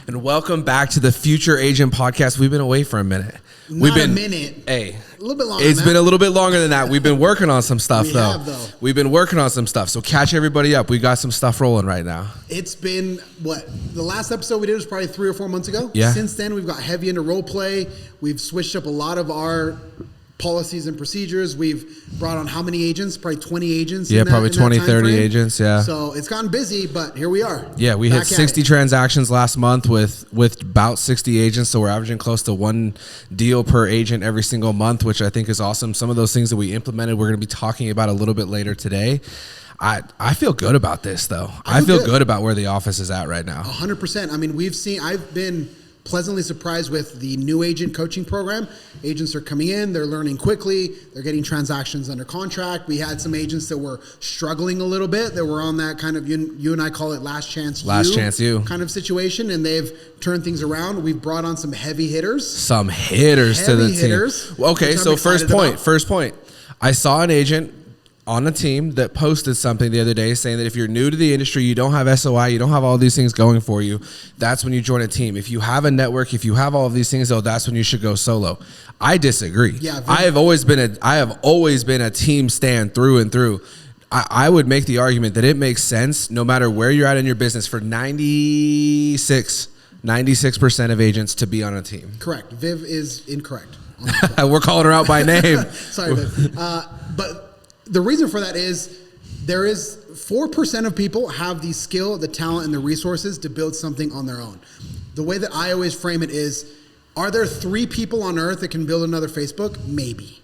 And welcome back to the Future Agent Podcast. We've been away for a minute. Not a minute. Hey. A little bit longer. It's been a little bit longer than that. We've been working on some stuff, though. We've been working on some stuff. So catch everybody up. We got some stuff rolling right now. It's been, the last episode we did was probably 3 or 4 months ago. Yeah. Since then, we've got heavy into role play. We've switched up a lot of our policies and procedures. We've brought on how many agents? Probably 20 agents. Yeah, probably 20, 30 agents, yeah. So it's gotten busy, but here we are. Yeah, we hit 60 transactions last month with about 60 agents, so we're averaging close to 1 deal per agent every single month, which I think is awesome. Some of those things that we implemented, we're going to be talking about a little bit later today. I feel good about this, though. I feel good about where the office is at right now. 100%. I mean, I've been pleasantly surprised with the new agent coaching program. Agents are coming in, they're learning quickly, they're getting transactions under contract. We had some agents that were struggling a little bit, that were on that kind of, you and I call it last chance you kind of situation, and they've turned things around. We've brought on some heavy hitters. Some hitters to the team. Okay, so first point. I saw an agent on a team that posted something the other day saying that if you're new to the industry, you don't have SOI, you don't have all these things going for you, that's when you join a team. If you have a network, if you have all of these things, though, that's when you should go solo. I disagree. Yeah, I have always been a team stand through and through. I would make the argument that it makes sense no matter where you're at in your business for 96% of agents to be on a team. Correct. Viv is incorrect. We're calling her out by name. Sorry, Viv. But the reason for that is there is 4% of people have the skill, the talent, and the resources to build something on their own. The way that I always frame it is, are there 3 people on earth that can build another Facebook? Maybe.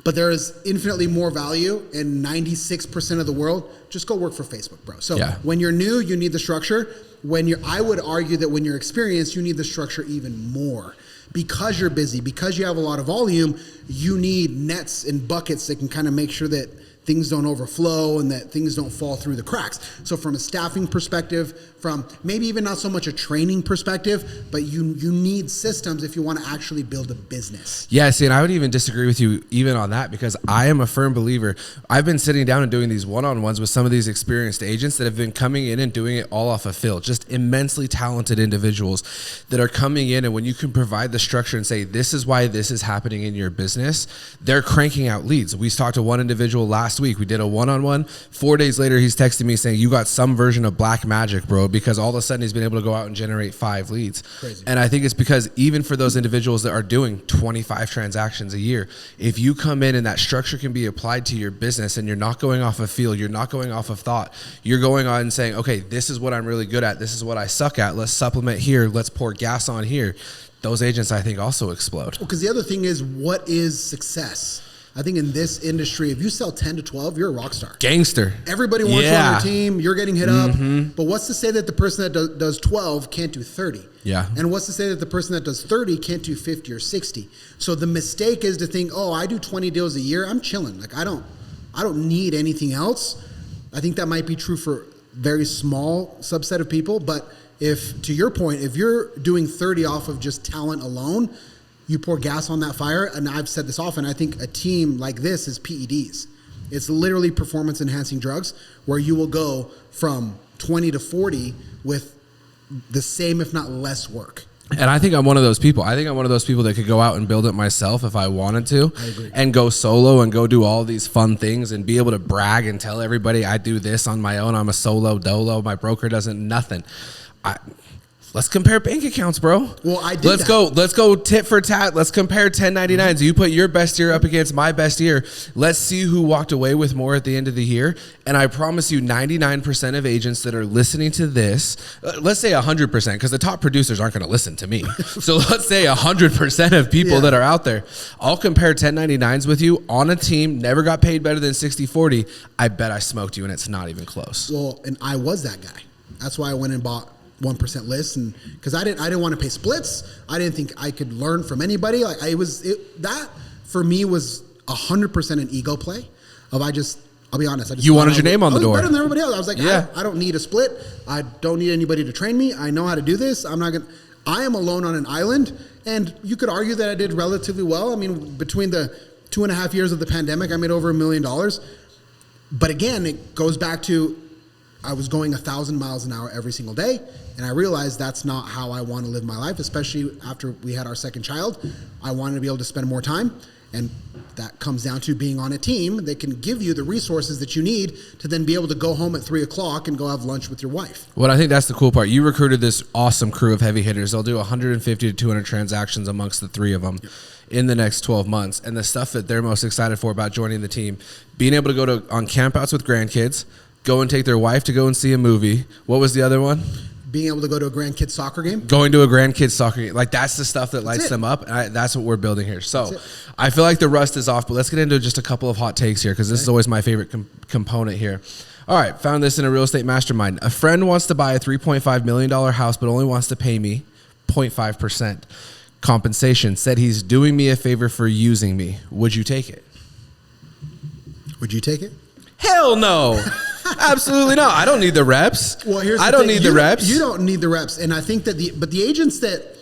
But there is infinitely more value in 96% of the world. Just go work for Facebook, bro. So when you're new, you need the structure. I would argue that when you're experienced, you need the structure even more. Because you're busy, because you have a lot of volume, you need nets and buckets that can kind of make sure that things don't overflow and that things don't fall through the cracks. So from a staffing perspective, from maybe even not so much a training perspective, but you need systems if you want to actually build a business. Yeah, see, and I would even disagree with you even on that, because I am a firm believer. I've been sitting down and doing these one-on-ones with some of these experienced agents that have been coming in and doing it all off of Phil, just immensely talented individuals that are coming in, and when you can provide the structure and say, this is why this is happening in your business, they're cranking out leads. We talked to one individual last week. We did a one-on-one. 4 days later, he's texting me saying, you got some version of black magic, bro, because all of a sudden he's been able to go out and generate 5 leads. Crazy. And I think it's because even for those individuals that are doing 25 transactions a year, if you come in and that structure can be applied to your business and you're not going off of feel, you're not going off of thought, you're going on and saying, okay, this is what I'm really good at, this is what I suck at, let's supplement here, let's pour gas on here. Those agents, I think, also explode. Well, because the other thing is, what is success? I think in this industry, if you sell 10 to 12, you're a rock star. Gangster. Everybody wants you on your team. You're getting hit up. But what's to say that the person that does 12 can't do 30? Yeah. And what's to say that the person that does 30 can't do 50 or 60? So the mistake is to think, oh, I do 20 deals a year. I'm chilling. Like I don't need anything else. I think that might be true for very small subset of people. But if, to your point, if you're doing 30 off of just talent alone, you pour gas on that fire. And I've said this often, I think a team like this is PEDs. It's literally performance enhancing drugs, where you will go from 20 to 40 with the same, if not less work. And I think I'm one of those people. I think I'm one of those people that could go out and build it myself if I wanted to. I agree. And go solo and go do all these fun things and be able to brag and tell everybody I do this on my own. I'm a solo dolo. My broker doesn't nothing. Let's compare bank accounts, bro. Well, Let's go tit for tat. Let's compare 1099s. You put your best year up against my best year. Let's see who walked away with more at the end of the year. And I promise you, 99% of agents that are listening to this, let's say 100%, because the top producers aren't going to listen to me. So let's say 100% of people that are out there. I'll compare 1099s with you on a team, never got paid better than 60-40. I bet I smoked you, and it's not even close. Well, and I was that guy. That's why I went and bought 1% lists, and because I didn't want to pay splits. I didn't think I could learn from anybody. Like that for me was 100% an ego play. I'll be honest. You wanted your name on the door. Better than everybody else. I was like, I don't need a split. I don't need anybody to train me. I know how to do this. I am alone on an island, and you could argue that I did relatively well. I mean, between the 2.5 years of the pandemic, I made over $1 million. But again, it goes back to I was going 1,000 miles an hour every single day. And I realized that's not how I want to live my life, especially after we had our second child. I wanted to be able to spend more time. And that comes down to being on a team that can give you the resources that you need to then be able to go home at 3 o'clock and go have lunch with your wife. Well, I think that's the cool part. You recruited this awesome crew of heavy hitters. They'll do 150 to 200 transactions amongst the three of them in the next 12 months. And the stuff that they're most excited for about joining the team, being able to go on campouts with grandkids, go and take their wife to go and see a movie. What was the other one? Being able to go to a grandkid soccer game. Going to a grandkid soccer game. Like, that's the stuff that lights them up. And that's what we're building here. So I feel like the rust is off, but let's get into just a couple of hot takes here, because this is always my favorite component here. All right. Found this in a real estate mastermind. A friend wants to buy a $3.5 million house, but only wants to pay me 0.5% compensation. Said he's doing me a favor for using me. Would you take it? Would you take it? Hell no. Absolutely not. I don't need the reps. Well, I don't need the reps. You don't need the reps. And I think that the agents that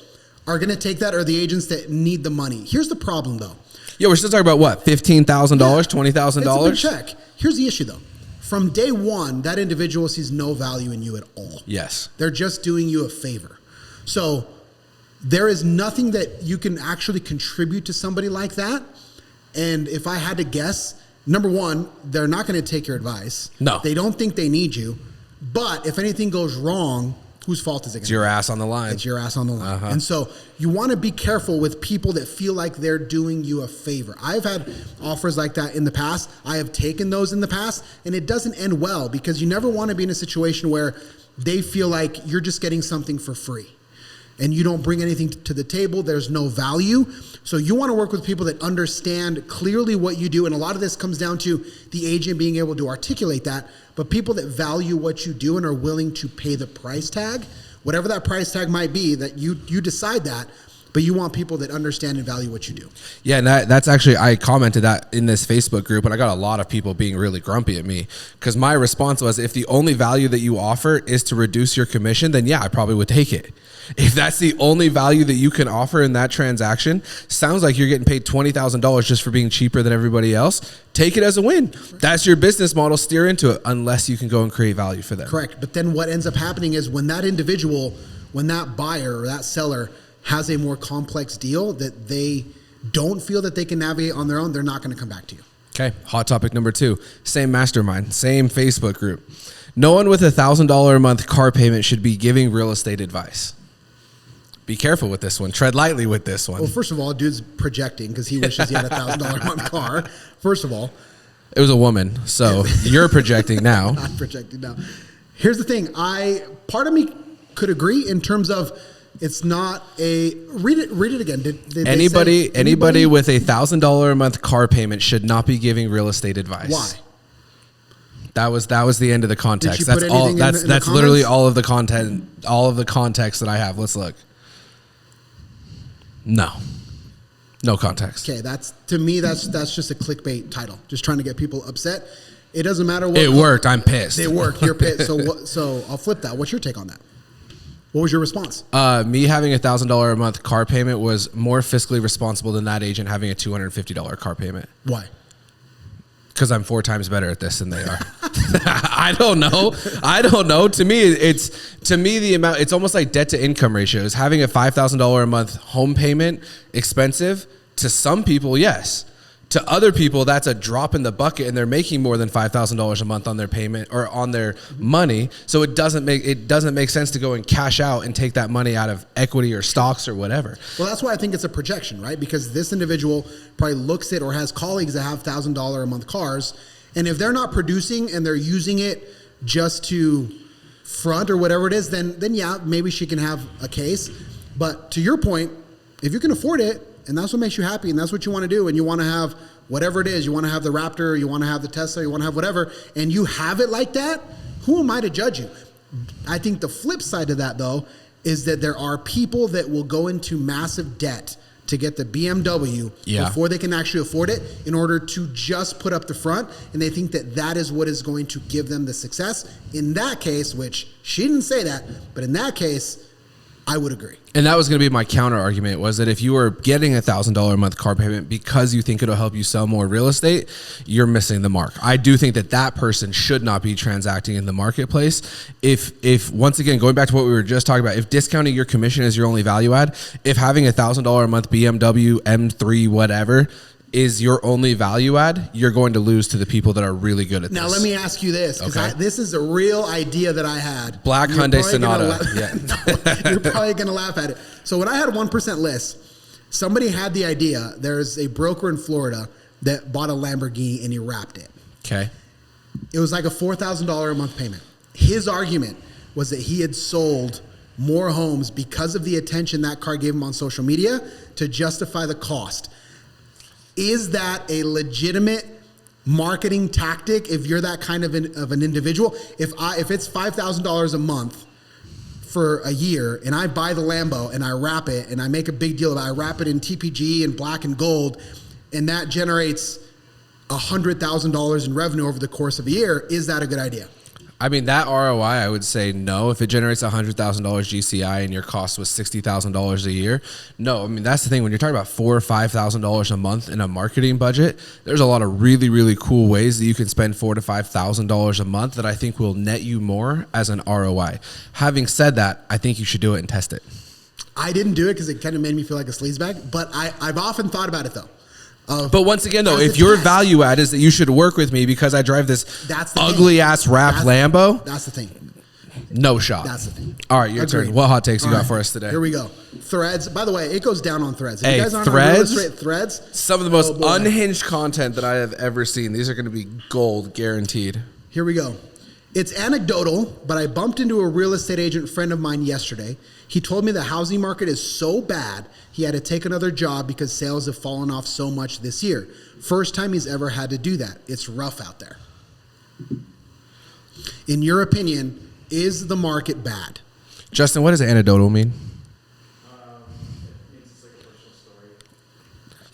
are going to take that are the agents that need the money. Here's the problem, though. Yeah, we're still talking about what? $15,000, $20,000? It's a big check. Here's the issue, though. From day one, that individual sees no value in you at all. Yes. They're just doing you a favor. So there is nothing that you can actually contribute to somebody like that. And if I had to guess, number one, they're not going to take your advice. No. They don't think they need you. But if anything goes wrong, whose fault is it going to be? It's your ass on the line. It's your ass on the line. And so you want to be careful with people that feel like they're doing you a favor. I've had offers like that in the past. I have taken those in the past, and it doesn't end well, because you never want to be in a situation where they feel like you're just getting something for free and you don't bring anything to the table. There's no value. So you want to work with people that understand clearly what you do. And a lot of this comes down to the agent being able to articulate that, but people that value what you do and are willing to pay the price tag, whatever that price tag might be, that you decide that, but you want people that understand and value what you do. Yeah, and that's actually, I commented that in this Facebook group, and I got a lot of people being really grumpy at me, because my response was, if the only value that you offer is to reduce your commission, then yeah, I probably would take it. If that's the only value that you can offer in that transaction, sounds like you're getting paid $20,000 just for being cheaper than everybody else. Take it as a win. That's your business model. Steer into it, unless you can go and create value for them. Correct. But then what ends up happening is when that individual, when that buyer or that seller has a more complex deal that they don't feel that they can navigate on their own, they're not going to come back to you. Okay. Hot topic number 2, same mastermind, same Facebook group. No one with $1,000 a month car payment should be giving real estate advice. Be careful with this one. Tread lightly with this one. Well, first of all, dude's projecting because he wishes he had $1,000 a month car. First of all. It was a woman, so you're projecting now. I'm projecting now. Here's the thing. Part of me could agree in terms of it's not a... Read it again. Did anybody with $1,000 a month car payment should not be giving real estate advice. Why? That was the end of the context. Did you put anything in the That's literally all of the content, all of the context that I have. Let's look. No context. Okay, to me that's just a clickbait title, just trying to get people upset. It doesn't matter what. It worked. I'm pissed. It worked. You're pissed. So I'll flip that. What's your take on that? What was your response? Me having $1,000 a month car payment was more fiscally responsible than that agent having a $250 car payment. Why? Because I'm 4 times better at this than they are. I don't know. To me, the amount, it's almost like debt to income ratios. Having a $5,000 a month home payment expensive to some people, yes. To other people, that's a drop in the bucket, and they're making more than $5,000 a month on their payment or on their money. So it doesn't make sense to go and cash out and take that money out of equity or stocks or whatever. Well, that's why I think it's a projection, right? Because this individual probably looks at or has colleagues that have $1,000 a month cars, and if they're not producing and they're using it just to front or whatever it is, then yeah, maybe she can have a case. But to your point, if you can afford it, and that's what makes you happy, and that's what you want to do, and you want to have whatever it is, you want to have the Raptor, you want to have the Tesla, you want to have whatever, and you have it like that, who am I to judge you? I think the flip side of that, though, is that there are people that will go into massive debt to get the BMW before they can actually afford it in order to just put up the front, and they think that that is what is going to give them the success. In that case, which she didn't say that, but in that case, I would agree. And that was going to be my counter argument, was that if you are getting $1,000 a month car payment because you think it'll help you sell more real estate, you're missing the mark. I do think that that person should not be transacting in the marketplace. If once again, going back to what we were just talking about, if discounting your commission is your only value add, if having $1,000 a month BMW M3 whatever is your only value add, you're going to lose to the people that are really good at this. Now, let me ask you this, because this is a real idea that I had. Black Hyundai Sonata. No, you're probably going to laugh at it. So when I had a 1% list, somebody had the idea. There's a broker in Florida that bought a Lamborghini and he wrapped it. Okay. It was like a $4,000 a month payment. His argument was that he had sold more homes because of the attention that car gave him on social media to justify the cost. Is that a legitimate marketing tactic if you're that kind of an individual? If it's $5,000 a month for a year and I buy the Lambo and I wrap it and I make a big deal of it, I wrap it in TPG and black and gold, and that generates $100,000 in revenue over the course of a year, is that a good idea? I mean, that ROI, I would say no. If it generates $100,000 GCI and your cost was $60,000 a year, no. I mean, that's the thing. When you're talking about $4,000 or $5,000 a month in a marketing budget, there's a lot of really, really cool ways that you can spend $4,000 to $5,000 a month that I think will net you more as an ROI. Having said that, I think you should do it and test it. I didn't do it because it kind of made me feel like a sleazebag, but I've often thought about it though. But once again, though, if your value add is that you should work with me because I drive this ugly ass wrapped Lambo, that's the thing. No shot. That's the thing. All right, your turn. What hot takes you got for us today? Here we go. Threads. By the way, it goes down on Threads. Hey, you guys aren't Threads? on real estate Threads? Some of the most unhinged content that I have ever seen. These are going to be gold, guaranteed. Here we go. It's anecdotal, but I bumped into a real estate agent friend of mine yesterday. He told me the housing market is so bad, he had to take another job because sales have fallen off so much this year. First time he's ever had to do that. It's rough out there. In your opinion, is the market bad? Justin, what does anecdotal mean?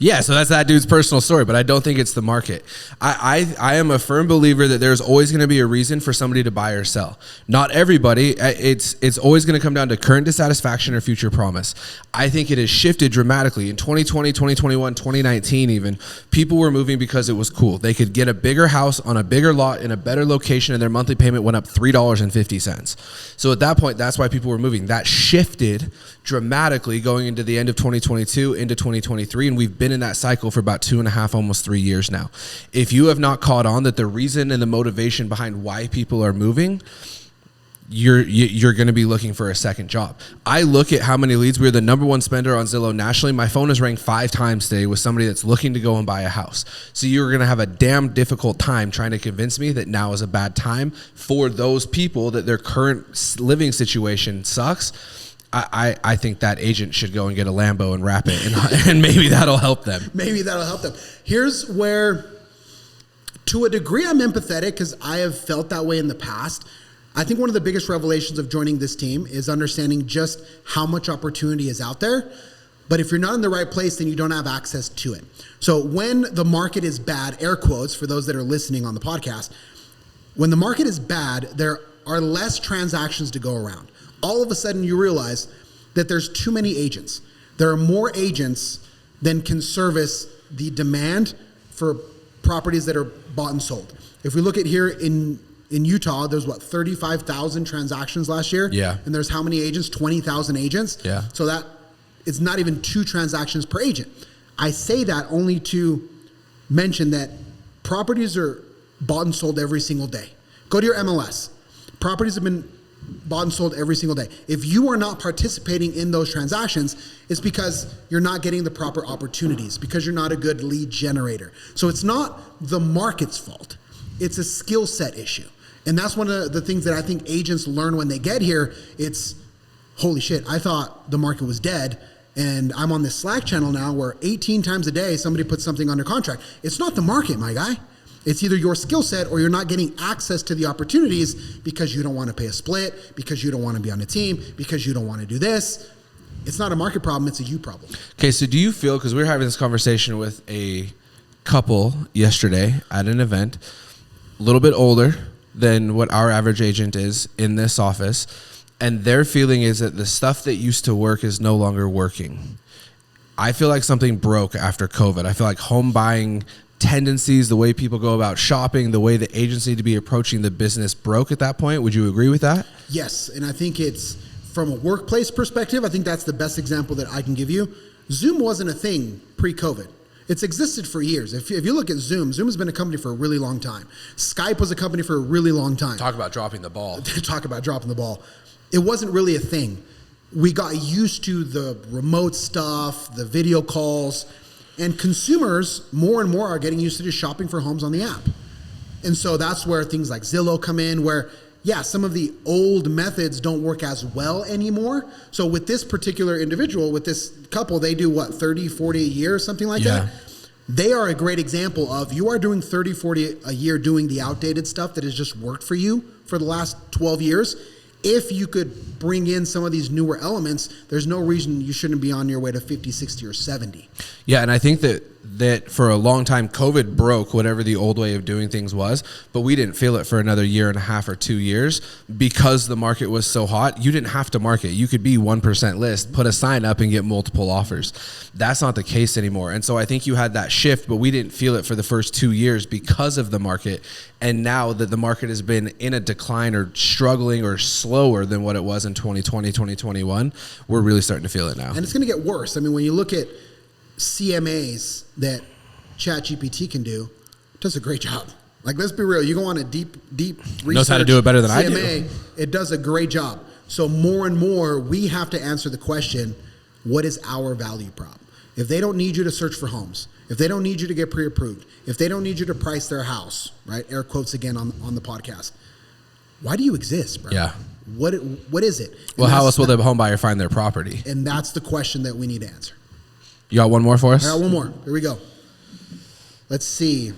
Yeah, so that's that dude's personal story, but I don't think it's the market. I am a firm believer that there's always going to be a reason for somebody to buy or sell. Not everybody. It's always going to come down to current dissatisfaction or future promise. I think it has shifted dramatically. In 2020, 2021, 2019 even, people were moving because it was cool. They could get a bigger house on a bigger lot in a better location and their monthly payment went up $3.50. So at that point, that's why people were moving. That shifted dramatically going into the end of 2022 into 2023, and we've been in that cycle for about 2.5, almost 3 years now. If you have not caught on that the reason and the motivation behind why people are moving, you're going to be looking for a second job. I look at how many leads. We're the number one spender on Zillow nationally. My phone has rang 5 times today with somebody that's looking to go and buy a house. So you're going to have a damn difficult time trying to convince me that now is a bad time for those people that their current living situation sucks. I think that agent should go and get a Lambo and wrap it, and maybe that'll help them. Maybe that'll help them. Here's where, to a degree, I'm empathetic because I have felt that way in the past. I think one of the biggest revelations of joining this team is understanding just how much opportunity is out there. But if you're not in the right place, then you don't have access to it. So when the market is bad, air quotes for those that are listening on the podcast, when the market is bad, there are less transactions to go around. All of a sudden you realize that there's too many agents. There are more agents than can service the demand for properties that are bought and sold. If we look at here in Utah, there's 35,000 transactions last year. Yeah. And there's how many agents? 20,000 agents. Yeah. So that it's not even 2 transactions per agent. I say that only to mention that properties are bought and sold every single day. Go to your MLS. Properties have been bought and sold every single day. If you are not participating in those transactions, it's because you're not getting the proper opportunities, because you're not a good lead generator. So it's not the market's fault. It's a skill set issue. And that's one of the things that I think agents learn when they get here. It's, holy shit, I thought the market was dead, and I'm on this Slack channel now where 18 times a day somebody puts something under contract. It's not the market, my guy. It's either your skill set or you're not getting access to the opportunities because you don't want to pay a split, because you don't want to be on a team, because you don't want to do this. It's not a market problem, it's a you problem. Okay, so do you feel, because we were having this conversation with a couple yesterday at an event, a little bit older than what our average agent is in this office, and their feeling is that the stuff that used to work is no longer working. I feel like something broke after COVID. I feel like home buying tendencies, the way people go about shopping, the way the agents need to be approaching the business broke at that point. Would you agree with that? Yes, and I think it's from a workplace perspective, I think that's the best example that I can give you. Zoom wasn't a thing pre-COVID. It's existed for years. If you look at Zoom has been a company for a really long time. Skype was a company for a really long time. Talk about dropping the ball. Talk about dropping the ball. It wasn't really a thing. We got used to the remote stuff, the video calls, and consumers more and more are getting used to just shopping for homes on the app. And so that's where things like Zillow come in, where, yeah, some of the old methods don't work as well anymore. So with this particular individual, with this couple, they do what, 30, 40 a year or something like that? They are a great example of you are doing 30, 40 a year doing the outdated stuff that has just worked for you for the last 12 years. If you could bring in some of these newer elements, there's no reason you shouldn't be on your way to 50, 60, or 70. Yeah, and I think that for a long time, COVID broke whatever the old way of doing things was, but we didn't feel it for another year and a half or 2 years because the market was so hot. You didn't have to market. You could be 1% list, put a sign up and get multiple offers. That's not the case anymore. And so I think you had that shift, but we didn't feel it for the first 2 years because of the market. And now that the market has been in a decline or struggling or slower than what it was in 2020, 2021, we're really starting to feel it now. And it's going to get worse. I mean, when you look at CMAs that ChatGPT can do, it does a great job. Like, let's be real. You go on a deep research. Knows how to do it better than CMA, I do. It does a great job. So more and more, we have to answer the question, what is our value prop? If they don't need you to search for homes, if they don't need you to get pre-approved, if they don't need you to price their house, right? Air quotes again on the podcast. Why do you exist, bro? Yeah. What is it? Well, how else will the home buyer find their property? And that's the question that we need to answer. You got one more for us? I got one more. Here we go. Let's see.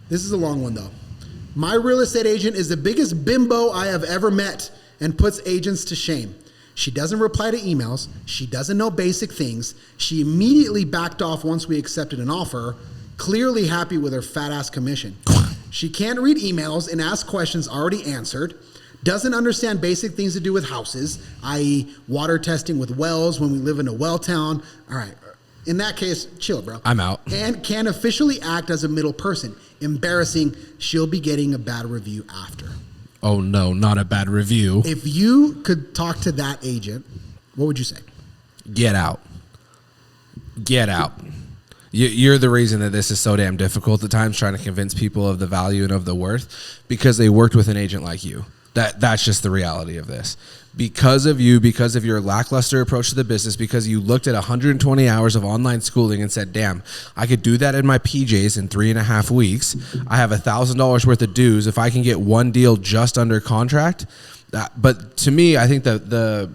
This is a long one, though. My real estate agent is the biggest bimbo I have ever met and puts agents to shame. She doesn't reply to emails. She doesn't know basic things. She immediately backed off once we accepted an offer, clearly happy with her fat-ass commission. She can't read emails and ask questions already answered. Doesn't understand basic things to do with houses, i.e. water testing with wells when we live in a well town. All right. In that case, chill, bro. I'm out. And can officially act as a middle person. Embarrassing. She'll be getting a bad review after. Oh, no, not a bad review. If you could talk to that agent, what would you say? Get out. Get out. You're the reason that this is so damn difficult at times, trying to convince people of the value and of the worth, because they worked with an agent like you. That's just the reality of this. Because of you, because of your lackluster approach to the business, because you looked at 120 hours of online schooling and said, damn, I could do that in my PJs in 3.5 weeks. I have $1,000 worth of dues. If I can get one deal just under contract. But to me, I think the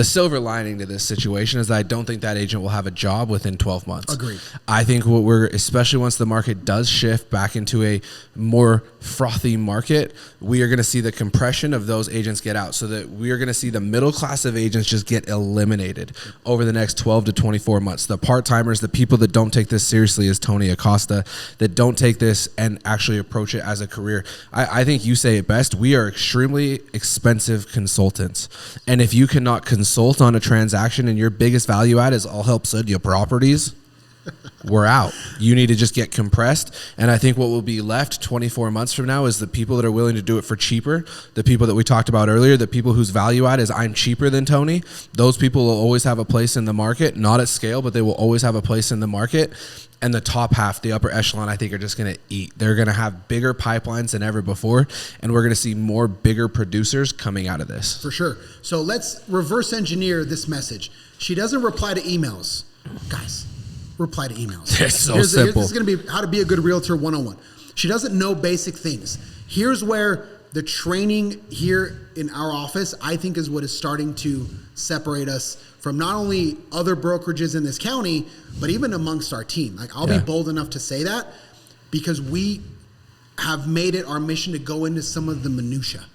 silver lining to this situation is that I don't think that agent will have a job within 12 months. Agreed. I think especially once the market does shift back into a more frothy market, we are going to see the compression of those agents get out, so that we are going to see the middle class of agents just get eliminated over the next 12 to 24 months. The part-timers, the people that don't take this seriously as Tony Acosta, that don't take this and actually approach it as a career. I think you say it best. We are extremely expensive consultants. And if you cannot consult on a transaction and your biggest value add is I'll help sell your properties, we're out. You need to just get compressed. And I think what will be left 24 months from now is the people that are willing to do it for cheaper, the people that we talked about earlier, the people whose value add is I'm cheaper than Tony. Those people will always have a place in the market, not at scale, but they will always have a place in the market. And the top half, the upper echelon, I think are just going to eat. They're going to have bigger pipelines than ever before, and we're going to see more bigger producers coming out of this. For sure. So let's reverse engineer this message. She doesn't reply to emails. Guys, reply to emails. It's so simple. This is going to be how to be a good realtor 101. She doesn't know basic things. Here's where the training here in our office, I think, is what is starting to separate us from not only other brokerages in this county, but even amongst our team. Like, I'll be bold enough to say that because we have made it our mission to go into some of the minutia,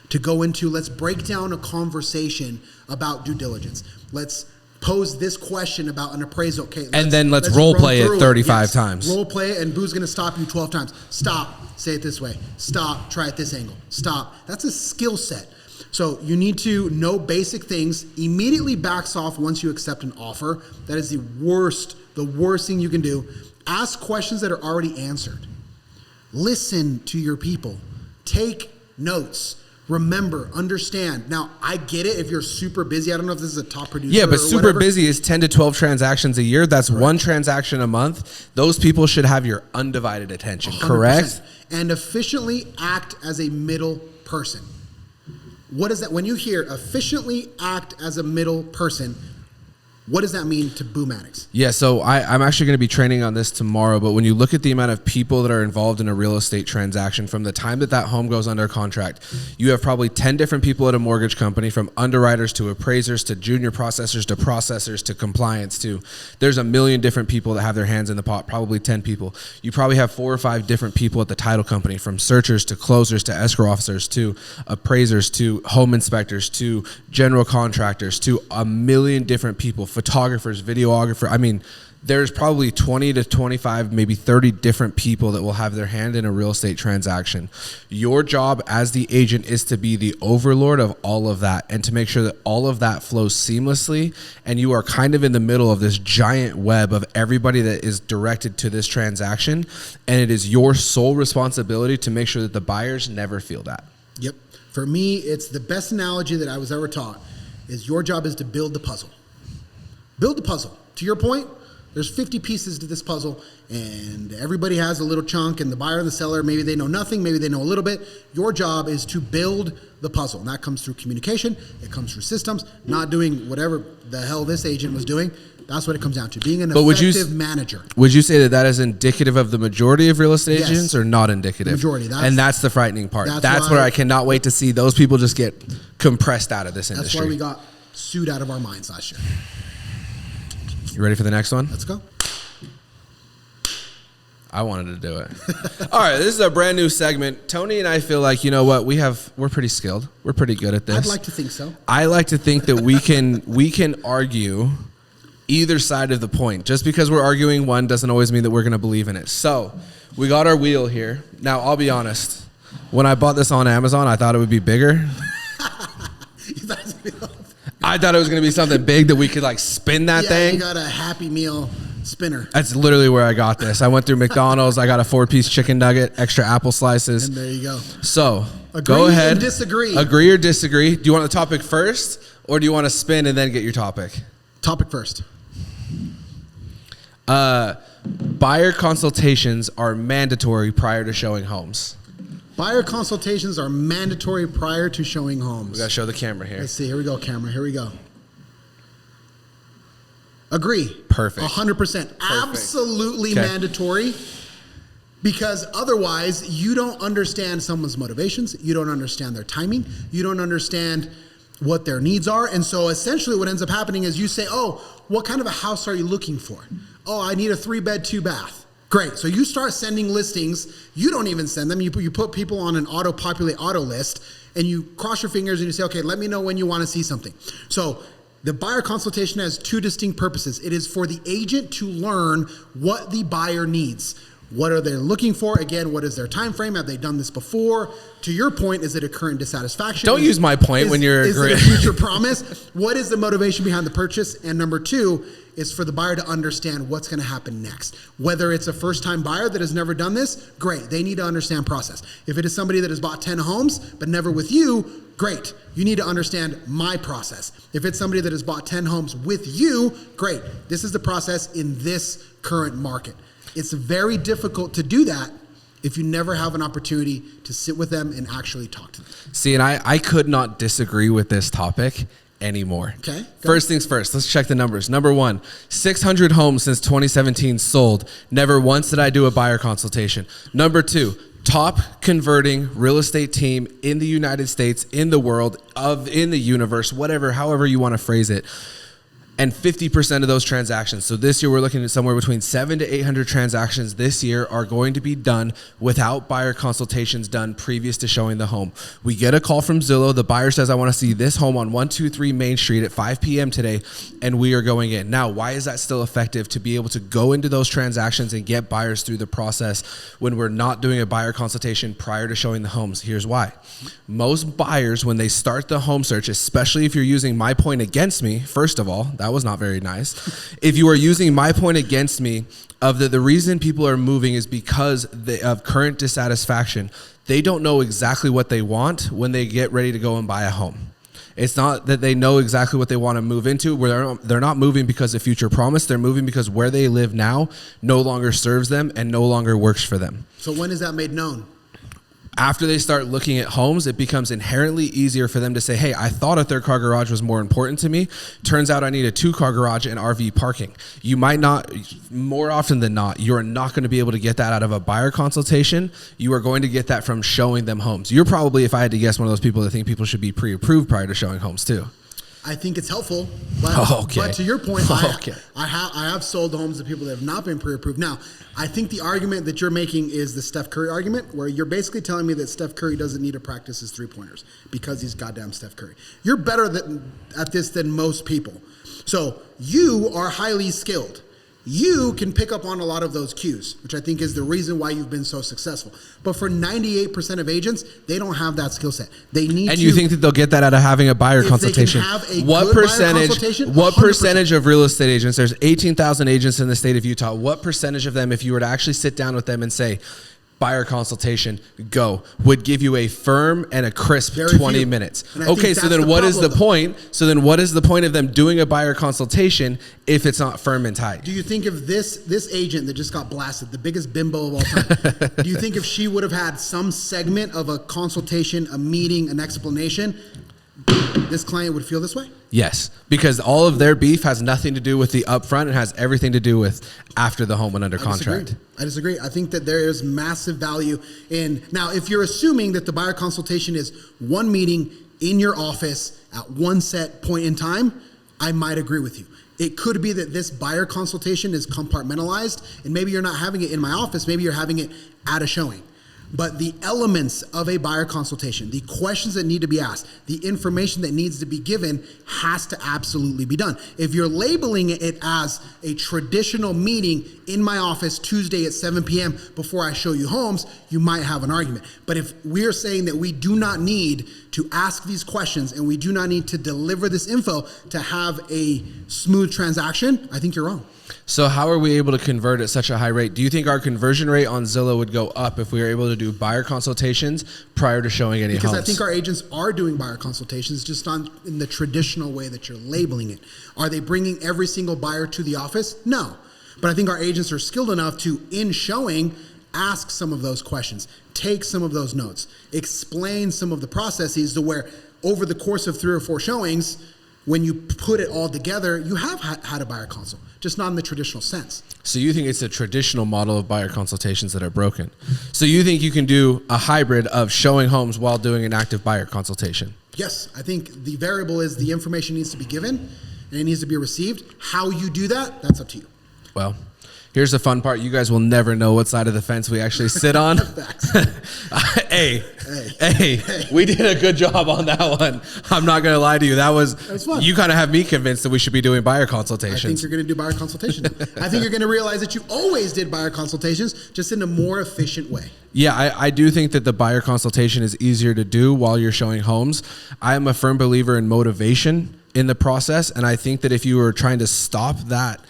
to go into, let's break down a conversation about due diligence. Let's pose this question about an appraisal. Okay, and then let's role play it 35 times. Role play it, and Boo's going to stop you 12 times. Stop. Say it this way. Stop. Try it this angle. Stop. That's a skill set. So you need to know basic things. Immediately backs off once you accept an offer. That is the worst thing you can do. Ask questions that are already answered. Listen to your people. Take notes. Remember, understand. Now, I get it if you're super busy. I don't know if this is a top producer. Yeah, but super busy is 10 to 12 transactions a year. That's correct. One transaction a month. Those people should have your undivided attention, 100%. Correct? And efficiently act as a middle person. What is that? When you hear efficiently act as a middle person, what does that mean to Boom Addicts? Yeah, so I'm actually going to be training on this tomorrow, but when you look at the amount of people that are involved in a real estate transaction from the time that home goes under contract, you have probably 10 different people at a mortgage company, from underwriters to appraisers to junior processors to compliance to, there's a million different people that have their hands in the pot, probably 10 people. You probably have 4 or 5 different people at the title company, from searchers to closers to escrow officers to appraisers to home inspectors to general contractors to a million different people. Photographers, videographer. I mean, there's probably 20 to 25, maybe 30 different people that will have their hand in a real estate transaction. Your job as the agent is to be the overlord of all of that and to make sure that all of that flows seamlessly, and you are kind of in the middle of this giant web of everybody that is directed to this transaction, and it is your sole responsibility to make sure that the buyers never feel that. Yep. For me, it's the best analogy that I was ever taught is your job is to build the puzzle. Build the puzzle. To your point, there's 50 pieces to this puzzle, and everybody has a little chunk, and the buyer and the seller, maybe they know nothing, maybe they know a little bit. Your job is to build the puzzle, and that comes through communication. It comes through systems, not doing whatever the hell this agent was doing. That's what it comes down to, being an effective manager. Would you say that is indicative of the majority of real estate agents, or not indicative? The majority. And that's the frightening part. That's where I cannot wait to see those people just get compressed out of this industry. That's why we got sued out of our minds last year. You ready for the next one? Let's go. I wanted to do it. All right, this is a brand new segment. Tony and I feel like, you know what, we're pretty skilled. We're pretty good at this. I'd like to think so. I like to think that we can argue either side of the point. Just because we're arguing one doesn't always mean that we're going to believe in it. So we got our wheel here. Now, I'll be honest. When I bought this on Amazon, I thought it would be bigger. I thought it was going to be something big that we could like spin that thing. You got a Happy Meal spinner. That's literally where I got this. I went through McDonald's. I got a 4-piece chicken nugget, extra apple slices. And there you go. So go ahead. And disagree. Agree or disagree. Do you want the topic first, or do you want to spin and then get your topic? Topic first. Buyer consultations are mandatory prior to showing homes. Buyer consultations are mandatory prior to showing homes. We got to show the camera here. Let's see. Here we go, camera. Here we go. Agree. Perfect. 100%. Absolutely mandatory, because otherwise you don't understand someone's motivations. You don't understand their timing. You don't understand what their needs are. And so essentially what ends up happening is you say, oh, what kind of a house are you looking for? Oh, I need a 3-bed, 2-bath. Great. So you start sending listings. You don't even send them. You put people on an auto-populate auto list, and you cross your fingers and you say, okay, let me know when you want to see something. So the buyer consultation has 2 distinct purposes. It is for the agent to learn what the buyer needs. What are they looking for? Again, what is their time frame? Have they done this before? To your point, is it a current dissatisfaction? Don't use my point when you're agreeing. Is it a future promise? What is the motivation behind the purchase? And number 2 is for the buyer to understand what's going to happen next. Whether it's a first-time buyer that has never done this, great. They need to understand process. If it is somebody that has bought 10 homes but never with you, great. You need to understand my process. If it's somebody that has bought 10 homes with you, great. This is the process in this current market. It's very difficult to do that if you never have an opportunity to sit with them and actually talk to them. See, and I could not disagree with this topic anymore. Okay. First things first, let's check the numbers. Number 1, 600 homes since 2017 sold. Never once did I do a buyer consultation. Number 2, top converting real estate team in the United States, in the world, in the universe, whatever, however you want to phrase it. And 50% of those transactions, so this year we're looking at somewhere between 700 to 800 transactions this year are going to be done without buyer consultations done previous to showing the home. We get a call from Zillow. The buyer says, I want to see this home on 123 Main Street at 5 p.m. today, and we are going in. Now, why is that still effective to be able to go into those transactions and get buyers through the process when we're not doing a buyer consultation prior to showing the homes? Here's why. Most buyers, when they start the home search, especially if you're using my point against me, first of all, that was not very nice. If you are using my point against me of the reason people are moving is because of current dissatisfaction. They don't know exactly what they want when they get ready to go and buy a home. It's not that they know exactly what they want to move into. Where they're not moving because of future promise. They're moving because where they live now no longer serves them and no longer works for them. So when is that made known? After they start looking at homes, it becomes inherently easier for them to say, hey, I thought a 3rd-car garage was more important to me. Turns out I need a 2-car garage and RV parking. You might not, more often than not, you're not going to be able to get that out of a buyer consultation. You are going to get that from showing them homes. You're probably, if I had to guess, one of those people that think people should be pre-approved prior to showing homes too. I think it's helpful, but to your point, I have sold homes to people that have not been pre-approved. Now, I think the argument that you're making is the Steph Curry argument, where you're basically telling me that Steph Curry doesn't need to practice his 3-pointers because he's goddamn Steph Curry. You're better at this than most people. So you are highly skilled. You can pick up on a lot of those cues, which I think is the reason why you've been so successful. But for 98% of agents, they don't have that skill set. They need And you think that they'll get that out of having a buyer consultation? What percentage of real estate agents, there's 18,000 agents in the state of Utah, what percentage of them, if you were to actually sit down with them and say, buyer consultation, go, would give you a firm and a crisp 20 minutes. Okay, so then what is the point? So then what is the point of them doing a buyer consultation if it's not firm and tight? Do you think if this agent that just got blasted, the biggest bimbo of all time, do you think if she would have had some segment of a consultation, a meeting, an explanation, this client would feel this way? Yes, because all of their beef has nothing to do with the upfront. It has everything to do with after the home went under contract. I disagree. I think that there is massive value in, now, if you're assuming that the buyer consultation is one meeting in your office at one set point in time, I might agree with you. It could be that this buyer consultation is compartmentalized, and maybe you're not having it in my office, maybe you're having it at a showing. But the elements of a buyer consultation, the questions that need to be asked, the information that needs to be given has to absolutely be done. If you're labeling it as a traditional meeting in my office Tuesday at 7 p.m. before I show you homes, you might have an argument. But if we're saying that we do not need to ask these questions and we do not need to deliver this info to have a smooth transaction, I think you're wrong. So how are we able to convert at such a high rate? Do you think our conversion rate on Zillow would go up if we were able to do buyer consultations prior to showing any homes? Because I think our agents are doing buyer consultations, just not in the traditional way that you're labeling it. Are they bringing every single buyer to the office? No. But I think our agents are skilled enough to, in showing, ask some of those questions, take some of those notes, explain some of the processes to where over the course of 3 or 4 showings, when you put it all together, you have had a buyer consult, just not in the traditional sense. So you think it's a traditional model of buyer consultations that are broken. So you think you can do a hybrid of showing homes while doing an active buyer consultation? Yes, I think the variable is the information needs to be given and it needs to be received. How you do that, that's up to you. Well, here's the fun part. You guys will never know what side of the fence we actually sit on. Hey, we did a good job on that one. I'm not going to lie to you. That was fun. You kind of have me convinced that we should be doing buyer consultations. I think you're going to do buyer consultations. I think you're going to realize that you always did buyer consultations, just in a more efficient way. Yeah, I do think that the buyer consultation is easier to do while you're showing homes. I am a firm believer in motivation in the process, and I think that if you were trying to stop that,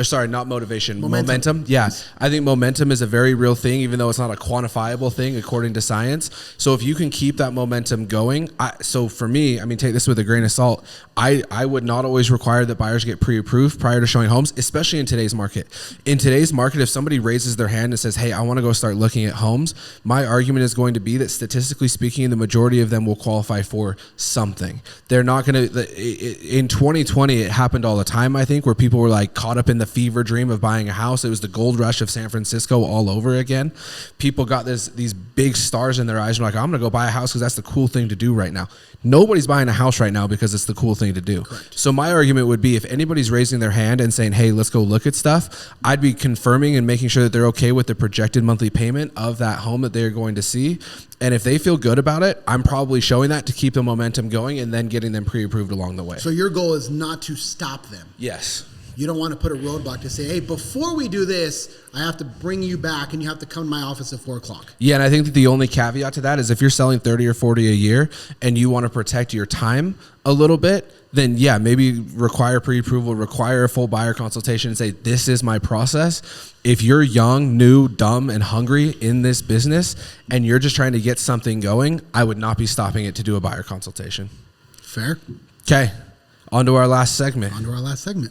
sorry, not motivation, momentum. Yeah, I think momentum is a very real thing, even though it's not a quantifiable thing according to science. So if you can keep that momentum going, so for me, I mean, take this with a grain of salt. I would not always require that buyers get pre-approved prior to showing homes, especially in today's market. In today's market, if somebody raises their hand and says, hey, I want to go start looking at homes, my argument is going to be that statistically speaking, the majority of them will qualify for something. They're not going to, in 2020, it happened all the time, I think, where people were like caught up in the fever dream of buying a house. It was the gold rush of San Francisco all over again. People got these big stars in their eyes and were like, I'm going to go buy a house because that's the cool thing to do right now. Nobody's buying a house right now because it's the cool thing to do. Correct. So my argument would be if anybody's raising their hand and saying, hey, let's go look at stuff, I'd be confirming and making sure that they're okay with the projected monthly payment of that home that they're going to see. And if they feel good about it, I'm probably showing that to keep the momentum going and then getting them pre-approved along the way. So your goal is not to stop them. Yes. You don't want to put a roadblock to say, hey, before we do this, I have to bring you back and you have to come to my office at 4:00. Yeah, and I think that the only caveat to that is if you're selling 30 or 40 a year and you want to protect your time a little bit, then yeah, maybe require pre-approval, require a full buyer consultation and say, this is my process. If you're young, new, dumb, and hungry in this business and you're just trying to get something going, I would not be stopping it to do a buyer consultation. Fair. Okay. On to our last segment.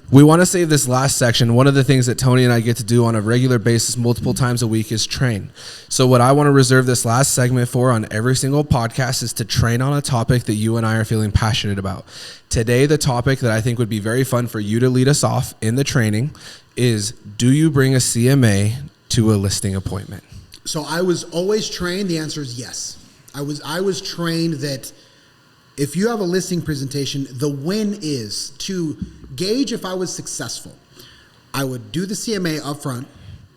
We want to save this last section. One of the things that Tony and I get to do on a regular basis multiple times a week is train. So what I want to reserve this last segment for on every single podcast is to train on a topic that you and I are feeling passionate about. Today, the topic that I think would be very fun for you to lead us off in the training is, do you bring a CMA to a listing appointment? So I was always trained. The answer is yes. I was trained that if you have a listing presentation, the win is to gauge if I was successful. I would do the CMA up front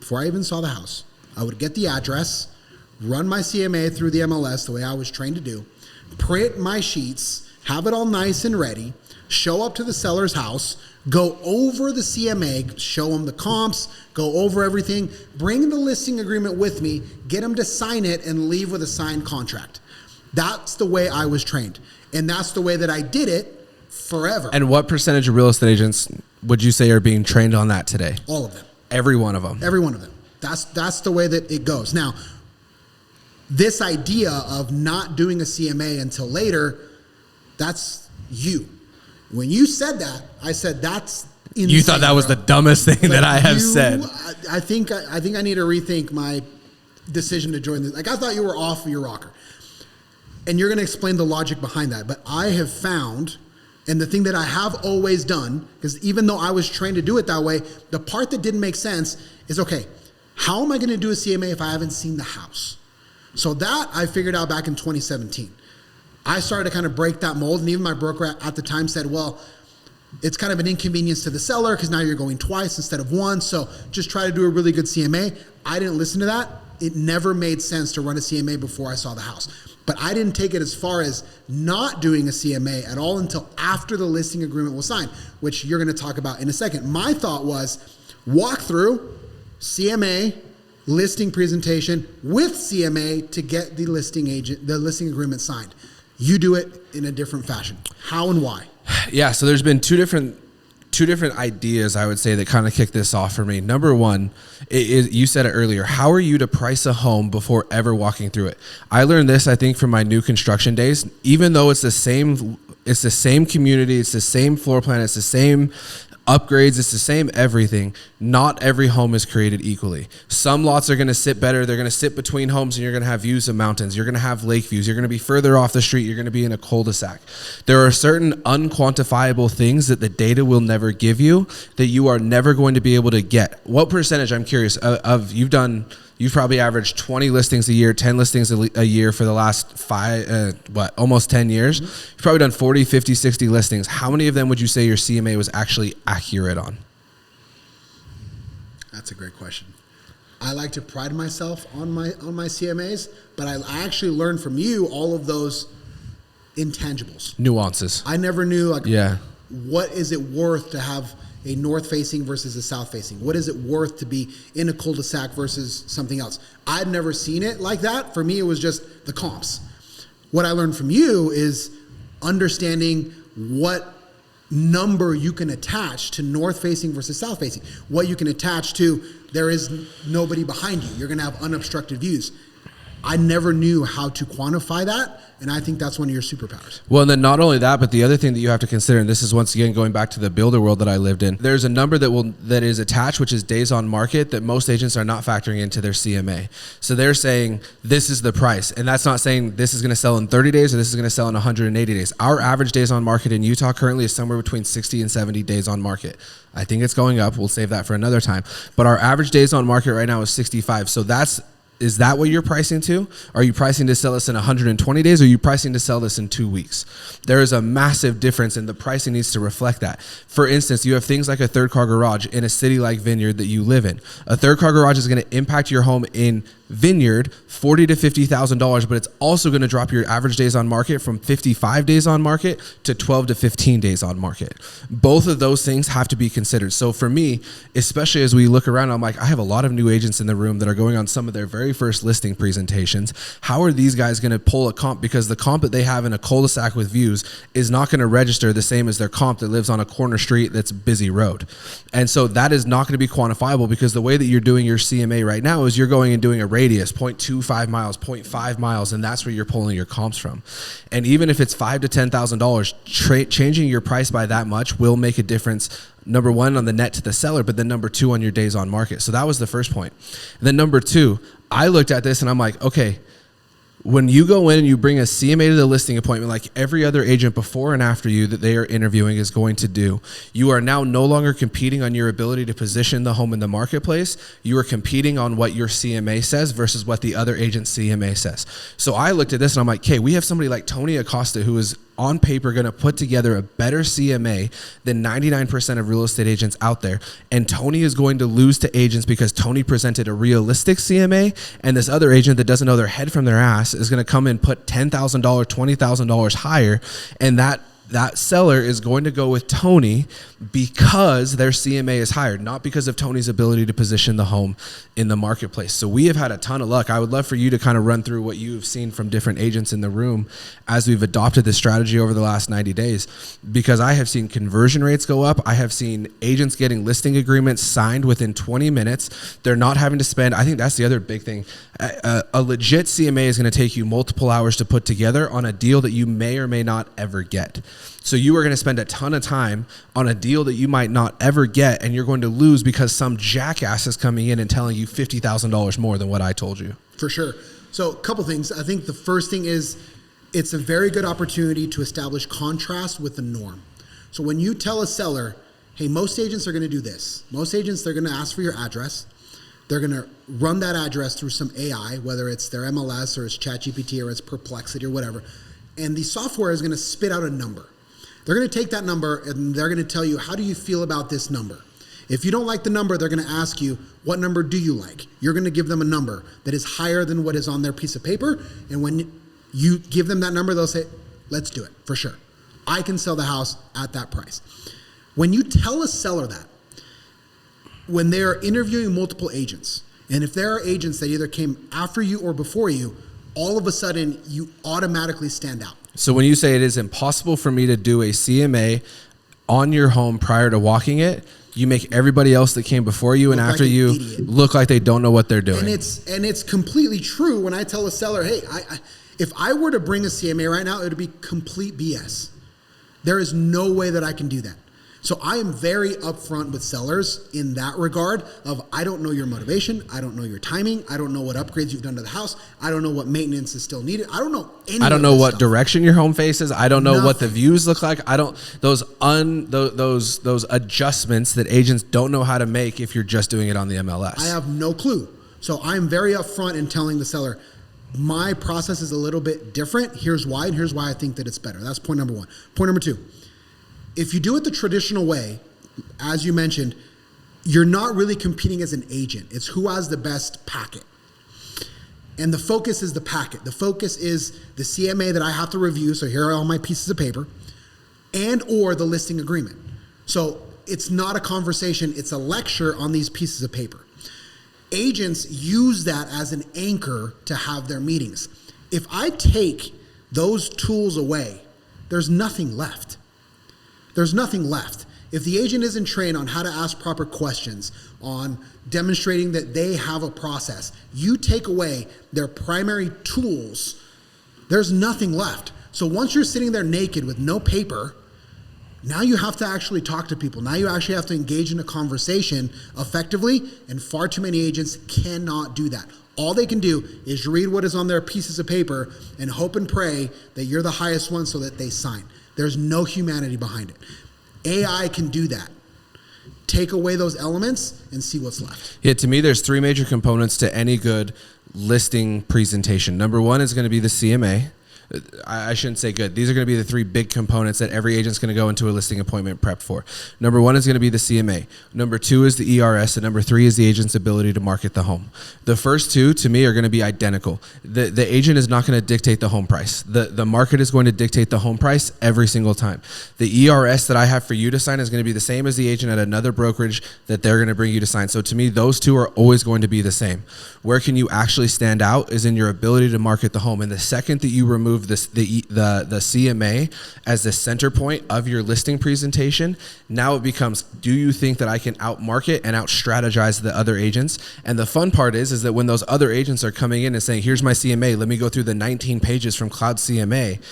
before I even saw the house. I would get the address, run my CMA through the MLS the way I was trained to do, print my sheets, have it all nice and ready, show up to the seller's house, go over the CMA, show them the comps, go over everything, bring the listing agreement with me, get them to sign it, and leave with a signed contract. That's the way I was trained. And that's the way that I did it forever. And what percentage of real estate agents would you say are being trained on that today? All of them. Every one of them. Every one of them. That's the way that it goes. Now, this idea of not doing a CMA until later, that's you. When you said that, I said that's insane. You thought that was the dumbest thing that I have said. I think I need to rethink my decision to join this. Like, I thought you were off your rocker. And you're going to explain the logic behind that. But I have found, and the thing that I have always done, because even though I was trained to do it that way, the part that didn't make sense is, okay, how am I going to do a CMA if I haven't seen the house? So that I figured out back in 2017. I started to kind of break that mold. And even my broker at the time said, well, it's kind of an inconvenience to the seller because now you're going twice instead of once. So just try to do a really good CMA. I didn't listen to that. It never made sense to run a CMA before I saw the house. But I didn't take it as far as not doing a CMA at all until after the listing agreement was signed, which you're going to talk about in a second. My thought was walk through CMA, listing presentation with CMA to get the listing agreement signed. You do it in a different fashion. How and why? Yeah, so there's been two different ideas, I would say, that kind of kick this off for me. Number one is, you said it earlier, how are you to price a home before ever walking through it? I learned this, I think, from my new construction days. Even though it's the same community, it's the same floor plan, it's the same upgrades, it's the same everything. Not every home is created equally. Some lots are going to sit better. They're going to sit between homes and you're going to have views of mountains. You're going to have lake views. You're going to be further off the street. You're going to be in a cul-de-sac. There are certain unquantifiable things that the data will never give you that you are never going to be able to get. What percentage, I'm curious, you've probably averaged 20 listings a year, 10 listings a year for the last almost 10 years. Mm-hmm. You've probably done 40, 50, 60 listings. How many of them would you say your CMA was actually accurate on? That's a great question. I like to pride myself on my CMAs, but I actually learned from you all of those intangibles. Nuances. I never knew, what is it worth to have a north-facing versus a south-facing? What is it worth to be in a cul-de-sac versus something else? I'd never seen it like that. For me, it was just the comps. What I learned from you is understanding what number you can attach to north-facing versus south-facing. What you can attach to, there is nobody behind you. You're going to have unobstructed views. I never knew how to quantify that. And I think that's one of your superpowers. Well, and then not only that, but the other thing that you have to consider, and this is once again going back to the builder world that I lived in, there's a number that is attached, which is days on market, that most agents are not factoring into their CMA. So they're saying this is the price, and that's not saying this is going to sell in 30 days or this is going to sell in 180 days. Our average days on market in Utah currently is somewhere between 60 and 70 days on market. I think it's going up. We'll save that for another time. But our average days on market right now is 65. So is that what you're pricing to? Are you pricing to sell this in 120 days, or are you pricing to sell this in 2 weeks? There is a massive difference, and the pricing needs to reflect that. For instance, you have things like a third car garage in a city like Vineyard that you live in. A third car garage is going to impact your home in Vineyard $40,000 to $50,000, but it's also going to drop your average days on market from 55 days on market to 12 to 15 days on market. Both of those things have to be considered. So for me, especially as we look around, I'm like, I have a lot of new agents in the room that are going on some of their very first listing presentations. How are these guys going to pull a comp? Because the comp that they have in a cul-de-sac with views is not going to register the same as their comp that lives on a corner street that's busy road. And so that is not going to be quantifiable, because the way that you're doing your CMA right now is you're going and doing a radius 0.25 miles, 0.5 miles, and that's where you're pulling your comps from. And even if it's $5,000 to $10,000, changing your price by that much will make a difference. Number one, on the net to the seller, but then number two, on your days on market. So that was the first point. And then number two, I looked at this and I'm like, okay, when you go in and you bring a CMA to the listing appointment, like every other agent before and after you that they are interviewing is going to do, you are now no longer competing on your ability to position the home in the marketplace. You are competing on what your CMA says versus what the other agent's CMA says. So I looked at this and I'm like, okay, we have somebody like Tony Acosta who is on paper going to put together a better CMA than 99% of real estate agents out there. And Tony is going to lose to agents because Tony presented a realistic CMA, and this other agent that doesn't know their head from their ass is going to come and put $10,000, $20,000 higher. And that seller is going to go with Tony because their CMA is higher, not because of Tony's ability to position the home in the marketplace. So we have had a ton of luck. I would love for you to kind of run through what you've seen from different agents in the room as we've adopted this strategy over the last 90 days, because I have seen conversion rates go up. I have seen agents getting listing agreements signed within 20 minutes. They're not having to spend, I think that's the other big thing. A legit CMA is going to take you multiple hours to put together on a deal that you may or may not ever get. So you are going to spend a ton of time on a deal that you might not ever get, and you're going to lose because some jackass is coming in and telling you $50,000 more than what I told you. For sure. So a couple things. I think the first thing is it's a very good opportunity to establish contrast with the norm. So when you tell a seller, hey, most agents are going to do this. Most agents, they're going to ask for your address. They're going to run that address through some AI, whether it's their MLS or it's ChatGPT or it's Perplexity or whatever. And the software is going to spit out a number. They're going to take that number and they're going to tell you, how do you feel about this number? If you don't like the number, they're going to ask you, what number do you like? You're going to give them a number that is higher than what is on their piece of paper. And when you give them that number, they'll say, let's do it for sure. I can sell the house at that price. When you tell a seller that, when they're interviewing multiple agents, and if there are agents that either came after you or before you, all of a sudden you automatically stand out. So when you say it is impossible for me to do a CMA on your home prior to walking it, you make everybody else that came before you and after you look like they don't know what they're doing. And it's completely true when I tell a seller, hey, if I were to bring a CMA right now, it would be complete BS. There is no way that I can do that. So I am very upfront with sellers in that regard of, I don't know your motivation. I don't know your timing. I don't know what upgrades you've done to the house. I don't know what maintenance is still needed. I don't know any I don't know what stuff. Direction your home faces. I don't know what the views look like. I don't, those adjustments that agents don't know how to make if you're just doing it on the MLS. I have no clue. So I'm very upfront in telling the seller, my process is a little bit different. Here's why, and here's why I think that it's better. That's point number one. Point number two. If you do it the traditional way, as you mentioned, you're not really competing as an agent. It's who has the best packet. And the focus is the packet. The focus is the CMA that I have to review. So here are all my pieces of paper, and or the listing agreement. So it's not a conversation. It's a lecture on these pieces of paper. Agents use that as an anchor to have their meetings. If I take those tools away, there's nothing left. There's nothing left. If the agent isn't trained on how to ask proper questions, on demonstrating that they have a process, you take away their primary tools, there's nothing left. So once you're sitting there naked with no paper, now you have to actually talk to people. Now you actually have to engage in a conversation effectively, and far too many agents cannot do that. All they can do is read what is on their pieces of paper and hope and pray that you're the highest one so that they sign. There's no humanity behind it. AI can do that. Take away those elements and see what's left. Yeah, to me, there's three major components to any good listing presentation. Number one is going to be the CMA. I shouldn't say good. These are going to be the three big components that every agent's going to go into a listing appointment prep for. Number one is going to be the CMA. Number two is the ERS. And number three is the agent's ability to market the home. The first two, to me, are going to be identical. The agent is not going to dictate the home price. The market is going to dictate the home price every single time. The ERS that I have for you to sign is going to be the same as the agent at another brokerage that they're going to bring you to sign. So to me, those two are always going to be the same. Where can you actually stand out is in your ability to market the home. And the second that you remove the CMA as the center point of your listing presentation, now it becomes, do you think that I can outmarket and out-strategize the other agents? And the fun part is that when those other agents are coming in and saying, here's my CMA, let me go through the 19 pages from Cloud CMA,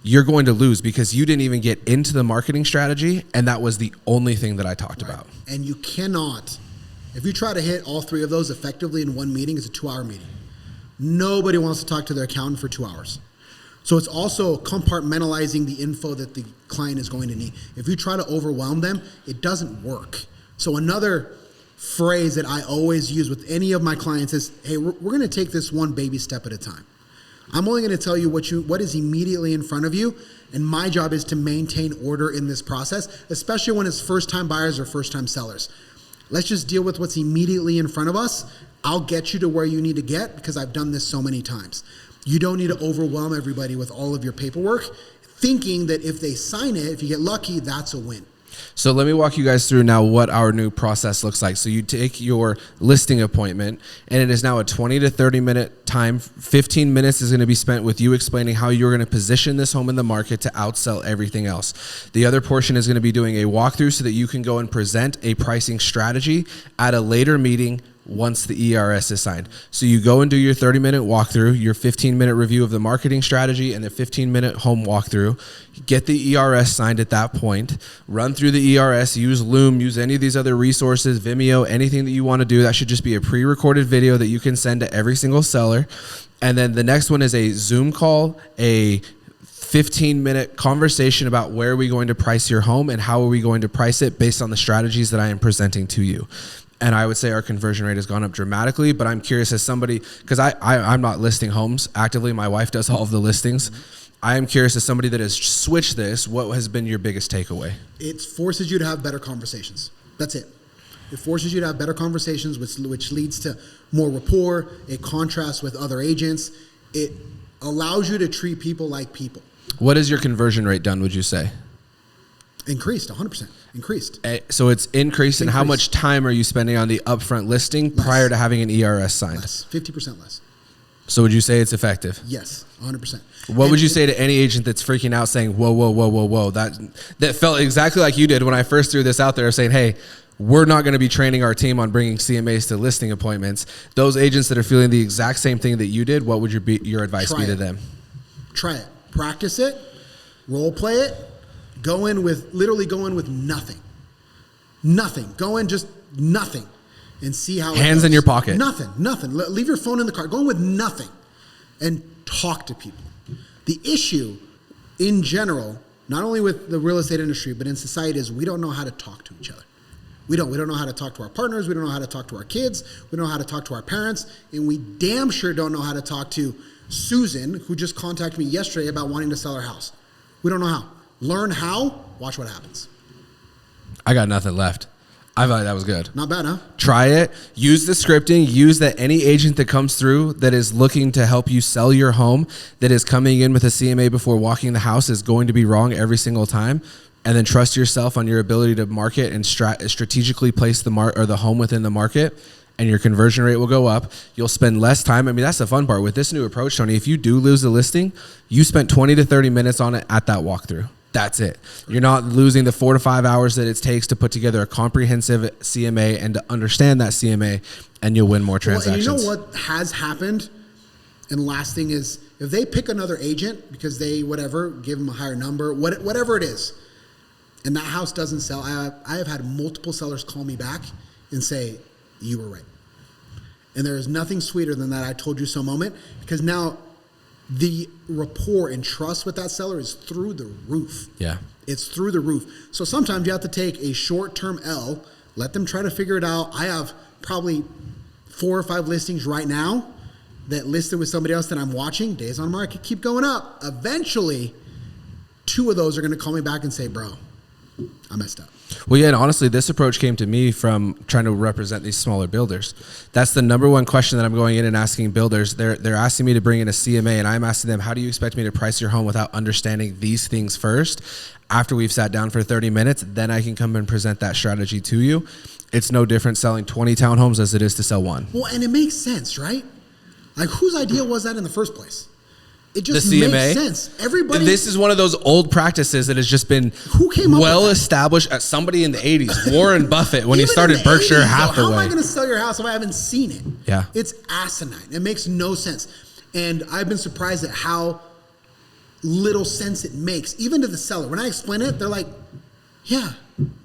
you're going to lose because you didn't even get into the marketing strategy, and that was the only thing that I talked about. And you cannot, if you try to hit all three of those effectively in one meeting, it's a 2-hour meeting. Nobody wants to talk to their accountant for 2 hours. So it's also compartmentalizing the info that the client is going to need. If you try to overwhelm them, it doesn't work. So another phrase that I always use with any of my clients is, hey, we're going to take this one baby step at a time. I'm only going to tell you what is immediately in front of you, and my job is to maintain order in this process, especially when it's first-time buyers or first-time sellers. Let's just deal with what's immediately in front of us. I'll get you to where you need to get because I've done this so many times. You don't need to overwhelm everybody with all of your paperwork, thinking that if they sign it, if you get lucky, that's a win. So let me walk you guys through now what our new process looks like. So you take your listing appointment, and it is now a 20 to 30 minute time. 15 minutes is going to be spent with you explaining how you're going to position this home in the market to outsell everything else. The other portion is going to be doing a walkthrough so that you can go and present a pricing strategy at a later meeting once the ERS is signed. So you go and do your 30-minute walkthrough, your 15-minute review of the marketing strategy, and the 15-minute home walkthrough. Get the ERS signed at that point. Run through the ERS, use Loom, use any of these other resources, Vimeo, anything that you want to do. That should just be a pre-recorded video that you can send to every single seller. And then the next one is a Zoom call, a 15-minute conversation about where are we going to price your home and how are we going to price it based on the strategies that I am presenting to you. And I would say our conversion rate has gone up dramatically, but I'm curious as somebody, because I'm not listing homes actively. My wife does all of the listings. I am curious as somebody that has switched this, what has been your biggest takeaway? It forces you to have better conversations. That's it. It forces you to have better conversations, which leads to more rapport. It contrasts with other agents. It allows you to treat people like people. What has your conversion rate done, would you say? Increased, 100%. Increased. So it's increased, and how much time are you spending on the upfront listing prior to having an ERS signed? Less, 50% less. So would you say it's effective? Yes, 100%. What would you say to any agent that's freaking out saying, whoa, whoa, whoa, whoa, whoa? That felt exactly like you did when I first threw this out there saying, hey, we're not going to be training our team on bringing CMAs to listing appointments. Those agents that are feeling the exact same thing that you did, what would your advice be to them? Try it. Practice it. Role play it. Literally go in with nothing. Nothing. Go in just nothing and see how Hands in your pocket. Nothing. Leave your phone in the car. Go in with nothing and talk to people. The issue in general, not only with the real estate industry, but in society is we don't know how to talk to each other. We don't know how to talk to our partners. We don't know how to talk to our kids. We don't know how to talk to our parents. And we damn sure don't know how to talk to Susan, who just contacted me yesterday about wanting to sell her house. We don't know how. Learn how, watch what happens. I got nothing left. I thought that was good. Not bad, huh? Try it. Use the scripting. Use that any agent that comes through that is looking to help you sell your home, that is coming in with a CMA before walking the house is going to be wrong every single time. And then trust yourself on your ability to market and strategically place the home within the market, and your conversion rate will go up. You'll spend less time. I mean, that's the fun part with this new approach, Tony. If you do lose the listing, you spent 20 to 30 minutes on it at that walkthrough. That's it. You're not losing the 4 to 5 hours that it takes to put together a comprehensive CMA and to understand that CMA, and you'll win more transactions. Well, and you know what has happened? And the last thing is, if they pick another agent because they give them a higher number, whatever it is, and that house doesn't sell, I have had multiple sellers call me back and say, you were right. And there is nothing sweeter than that I told you so moment, because now the rapport and trust with that seller is through the roof. Yeah. It's through the roof. So sometimes you have to take a short-term L, let them try to figure it out. I have probably 4 or 5 listings right now that listed with somebody else that I'm watching. Days on market keep going up. Eventually, 2 of those are going to call me back and say, bro, I messed up. Well, yeah, and honestly, this approach came to me from trying to represent these smaller builders. That's the number one question that I'm going in and asking builders. They're asking me to bring in a CMA, and I'm asking them, how do you expect me to price your home without understanding these things first? After we've sat down for 30 minutes, then I can come and present that strategy to you. It's no different selling 20 townhomes as it is to sell 1. Well, and it makes sense, right? Like, whose idea was that in the first place? It just the CMA makes sense. Everybody. And this is one of those old practices that has just been well established at somebody in the 80s. Warren Buffett, when he started Berkshire Hathaway. How am I going to sell your house if I haven't seen it? Yeah. It's asinine. It makes no sense. And I've been surprised at how little sense it makes, even to the seller. When I explain it, they're like, yeah,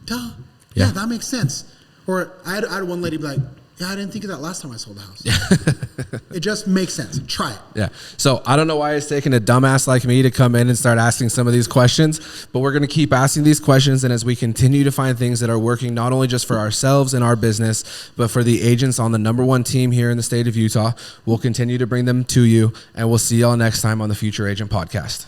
duh. Yeah, that makes sense. Or I had one lady be like, yeah, I didn't think of that last time I sold the house. It just makes sense. Try it. Yeah. So I don't know why it's taking a dumbass like me to come in and start asking some of these questions, but we're going to keep asking these questions. And as we continue to find things that are working, not only just for ourselves and our business, but for the agents on the #1 team here in the state of Utah, we'll continue to bring them to you. And we'll see y'all next time on the Future Agent Podcast.